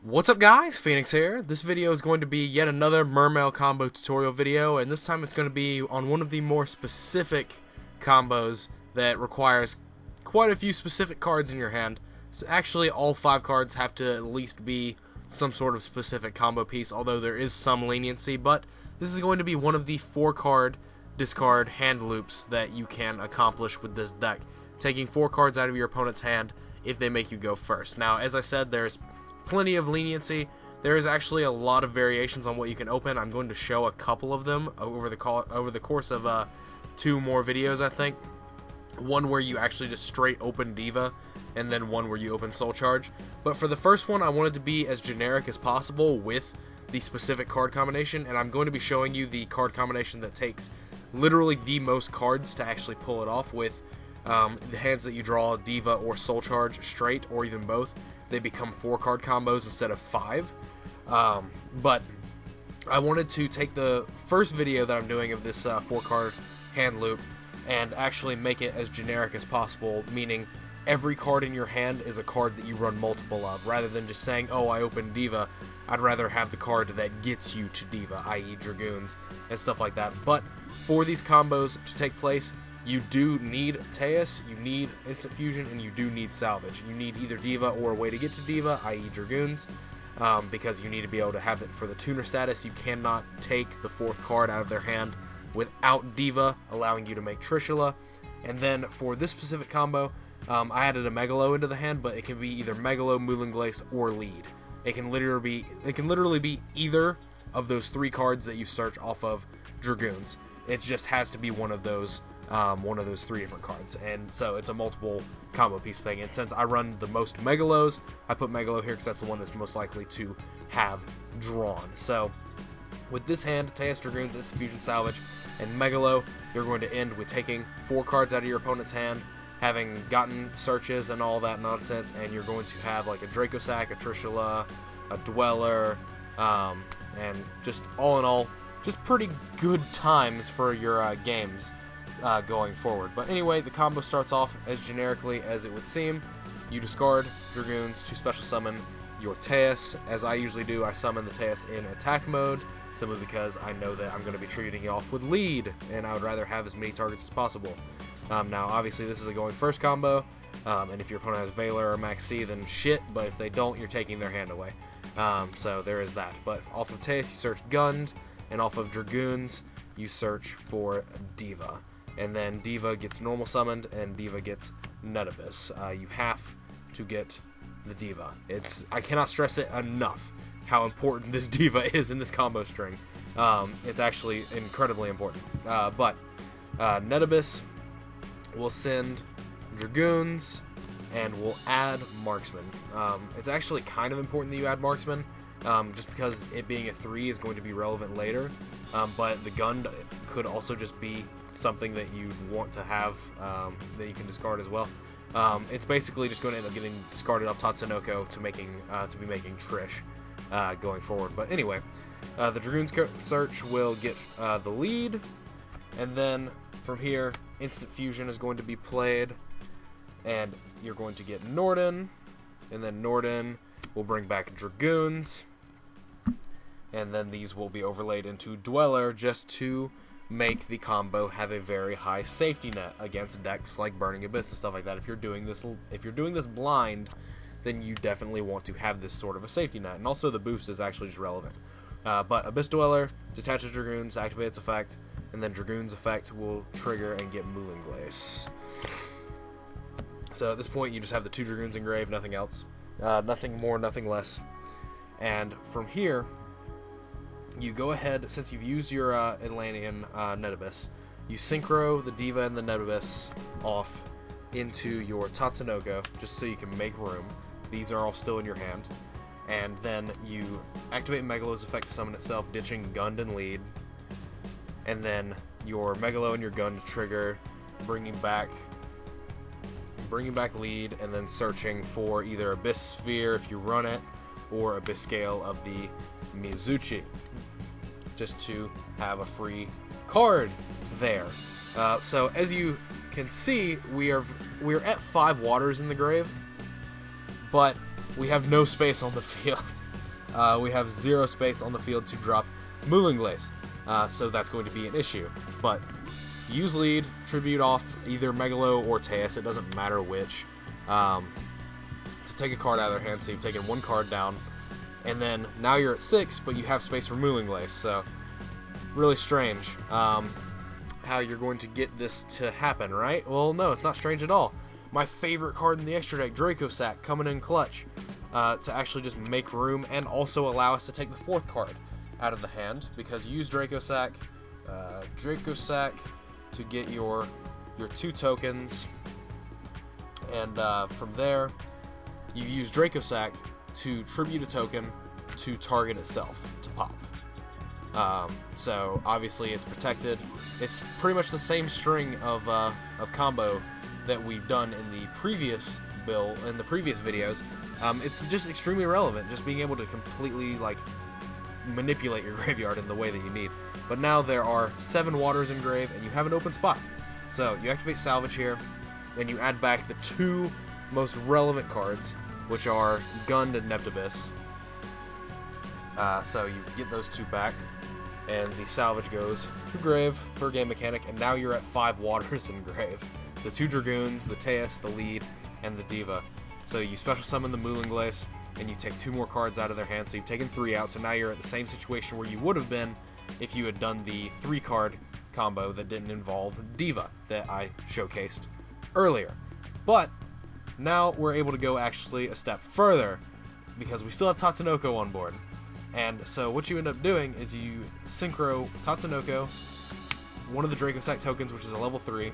What's up guys, Phoenix here. This video is going to be yet another Mermail combo tutorial video, and this time it's going to be on one of the more specific combos that requires quite a few specific cards in your hand. So actually all 5 cards have to at least be some sort of specific combo piece, although there is some leniency, but this is going to be one of the 4 card discard hand loops that you can accomplish with this deck, taking 4 cards out of your opponent's hand if they make you go first. Now, as I said, there's plenty of leniency. There is actually a lot of variations on what you can open. I'm going to show a couple of them over the course of 2 more videos, I think. One where you actually just straight open Diva, and then one where you open Soul Charge. But for the first one, I wanted to be as generic as possible with the specific card combination, and I'm going to be showing you the card combination that takes literally the most cards to actually pull it off with. The hands that you draw Diva or Soul Charge straight, or even both, they become 4 card combos instead of 5. But I wanted to take the first video that I'm doing of this 4 card hand loop and actually make it as generic as possible, meaning every card in your hand is a card that you run multiple of, rather than just saying, oh, I opened Diva. I'd rather have the card that gets you to Diva, i.e. Dragoons and stuff like that. But for these combos to take place, you do need Teus, you need Instant Fusion, and you do need Salvage. You need either Diva or a way to get to Diva, i.e. Dragoons, because you need to be able to have it for the tuner status. You cannot take the 4th card out of their hand without Diva, allowing you to make Trishula. And then for this specific combo, I added a Megalo into the hand, but it can be either Megalo, Moulinglace, or Lead. It can literally be either of those 3 cards that you search off of Dragoons. It just has to be one of those 3 different cards, and so it's a multiple combo piece thing. And since I run the most Megalos, I put Megalo here because that's the one that's most likely to have drawn. So with this hand, Teus, Dragoons, Instant Fusion, Salvage, and Megalo, you're going to end with taking 4 cards out of your opponent's hand, having gotten searches and all that nonsense, and you're going to have like a Dracosac, a Trishula, a Dweller, and just all in all, just pretty good times for your games going forward. But anyway, the combo starts off as generically as it would seem. You discard Dragoons to special summon your Teus. As I usually do, I summon the Teus in attack mode, simply because I know that I'm going to be treating you off with lead, and I would rather have as many targets as possible. Now, obviously, this is a going first combo, and if your opponent has Valor or Max C, then shit, but if they don't, you're taking their hand away. So there is that. But off of Teus, you search Gund, and off of Dragoons, you search for Diva. And then Diva gets normal summoned, and Diva gets Netabyss. You have to get the Diva. I cannot stress it enough how important this Diva is in this combo string. It's actually incredibly important. But Netabyss will send Dragoons, and will add Marksman. It's actually kind of important that you add Marksman, just because it being a 3 is going to be relevant later. But the Gund could also just be something that you want to have, that you can discard as well. It's basically just going to end up getting discarded off Tatsunoko to be making Trish going forward. But anyway, the Dragoons search will get the lead, and then from here, Instant Fusion is going to be played, and you're going to get Norden, and then Norden will bring back Dragoons, and then these will be overlaid into Dweller just to make the combo have a very high safety net against decks like Burning Abyss and stuff like that. If you're doing this blind, then you definitely want to have this sort of a safety net. And also the boost is actually just relevant. But Abyss Dweller detaches Dragoons, activates its effect, and then Dragoon's effect will trigger and get Moulinglace. So at this point, you just have the 2 Dragoons engraved, nothing else. Nothing more, nothing less. And from here, you go ahead, since you've used your Atlantean Netabyss, you synchro the Diva and the Netabyss off into your Tatsunoko, just so you can make room. These are all still in your hand. And then you activate Megalo's effect to summon itself, ditching Gund and Lead. And then your Megalo and your Gund trigger, bringing back Lead, and then searching for either Abyss Sphere if you run it, or Abyss Scale of the Mizuchi, just to have a free card there. So as you can see, we are at 5 waters in the grave, but we have no space on the field. we have 0 space on the field to drop Moulinglace, so that's going to be an issue. But use lead, tribute off either Megalo or Teus, it doesn't matter which, to take a card out of their hand, so you've taken 1 card down, and then now you're at 6, but you have space for Moulinglace, so really strange how you're going to get this to happen, right? Well, no, it's not strange at all. My favorite card in the extra deck, Dracosack, coming in clutch to actually just make room and also allow us to take the 4th card out of the hand, because you use Dracosack to get your 2 tokens, and from there you use Dracosack to tribute a token to target itself to pop. So obviously it's protected. It's pretty much the same string of combo that we've done in the previous videos. It's just extremely relevant, just being able to completely like manipulate your graveyard in the way that you need. But now there are 7 waters in grave, and you have an open spot. So you activate Salvage here, and you add back the 2 most relevant cards, which are Gund and Nebtabyss. So you get those 2 back, and the Salvage goes to grave per game mechanic, and now you're at 5 waters in grave. The 2 Dragoons, the Teus, the Lead, and the Diva. So you special summon the Moulinglace, and you take 2 more cards out of their hand, so you've taken 3 out, so now you're at the same situation where you would have been if you had done the 3-card combo that didn't involve Diva that I showcased earlier. But now we're able to go actually a step further, because we still have Tatsunoko on board. And so what you end up doing is you synchro Tatsunoko, one of the Dracosack tokens, which is a level 3.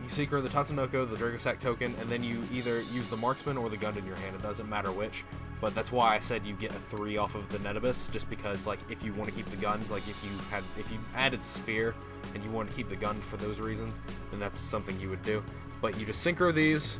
You synchro the Tatsunoko, the Dracosack token, and then you either use the Marksman or the Gund in your hand. It doesn't matter which, but that's why I said you get a 3 off of the Nebtabyss, just because like if you want to keep the Gund, like if you added Sphere and you want to keep the Gund for those reasons, then that's something you would do. But you just synchro these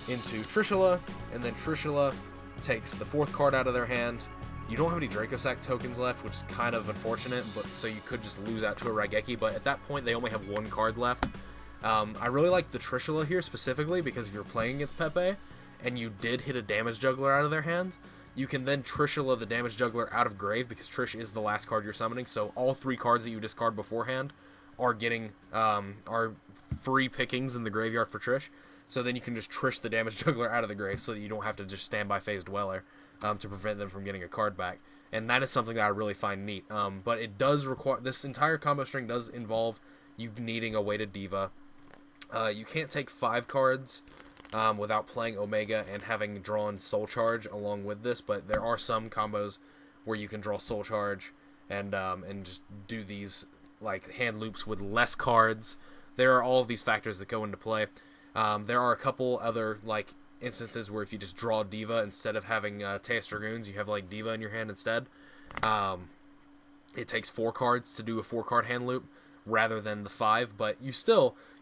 into Trishula, and then Trishula takes the 4th card out of their hand. You don't have any Dracosack tokens left, which is kind of unfortunate, but so you could just lose out to a Raigeki, but at that point they only have 1 card left. I really like the Trishula here specifically, because if you're playing against Pepe and you did hit a Damage Juggler out of their hand, you can then Trishula the Damage Juggler out of grave, because Trish is the last card you're summoning, so all 3 cards that you discard beforehand are getting are free pickings in the graveyard for Trish. So then you can just Trish the Damage Juggler out of the grave, so that you don't have to just stand by Phase Dweller to prevent them from getting a card back. And that is something that I really find neat. But it does require, this entire combo string does involve you needing a weighted Diva. You can't take 5 cards without playing Omega and having drawn Soul Charge along with this, but there are some combos where you can draw Soul Charge and just do these like hand loops with less cards. There are all of these factors that go into play. There are a couple other like instances where if you just draw Diva instead of having Teus Dragoons, you have like Diva in your hand instead. It takes 4 cards to do a 4-card hand loop rather than the 5, but you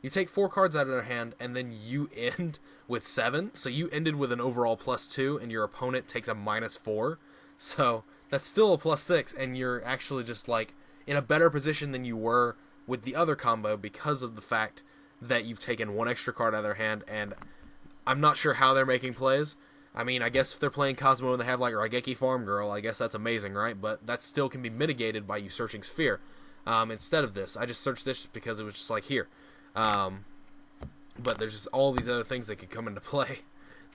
take 4 cards out of their hand, and then you end with 7, so you ended with an overall +2, and your opponent takes a -4, so that's still a +6, and you're actually just like in a better position than you were with the other combo, because of the fact that you've taken 1 extra card out of their hand. And I'm not sure how they're making plays. I mean, I guess if they're playing Cosmo and they have like Raigeki Farm Girl, I guess that's amazing, right? But that still can be mitigated by you searching Sphere. Instead of this, I just searched this because it was just like here. But there's just all these other things that could come into play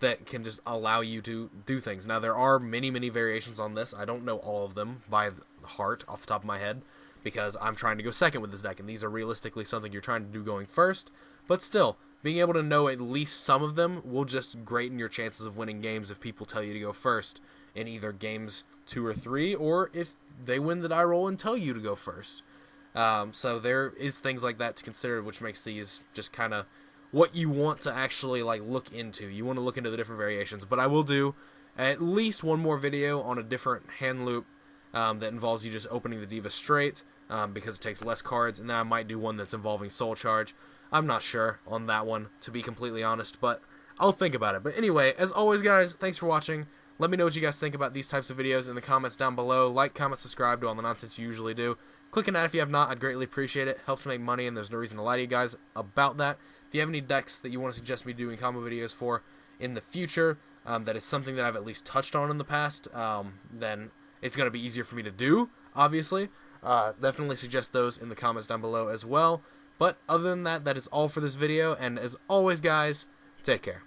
that can just allow you to do things. Now, there are many, many variations on this. I don't know all of them by heart off the top of my head, because I'm trying to go second with this deck, and these are realistically something you're trying to do going first. But still, being able to know at least some of them will just greaten your chances of winning games if people tell you to go first in either games 2 or 3, or if they win the die roll and tell you to go first. So there is things like that to consider, which makes these just kind of what you want to actually like look into. You want to look into the different variations, but I will do at least one more video on a different hand loop that involves you just opening the Diva straight, because it takes less cards, and then I might do one that's involving Soul Charge. I'm not sure on that one, to be completely honest, but I'll think about it. But anyway, as always, guys, thanks for watching. Let me know what you guys think about these types of videos in the comments down below. Like, comment, subscribe, do all the nonsense you usually do. Click on that if you have not. I'd greatly appreciate it. Helps make money, and there's no reason to lie to you guys about that. If you have any decks that you want to suggest me doing combo videos for in the future, that is something that I've at least touched on in the past, then it's going to be easier for me to do, obviously. Definitely suggest those in the comments down below as well. But other than that, that is all for this video, and as always, guys, take care.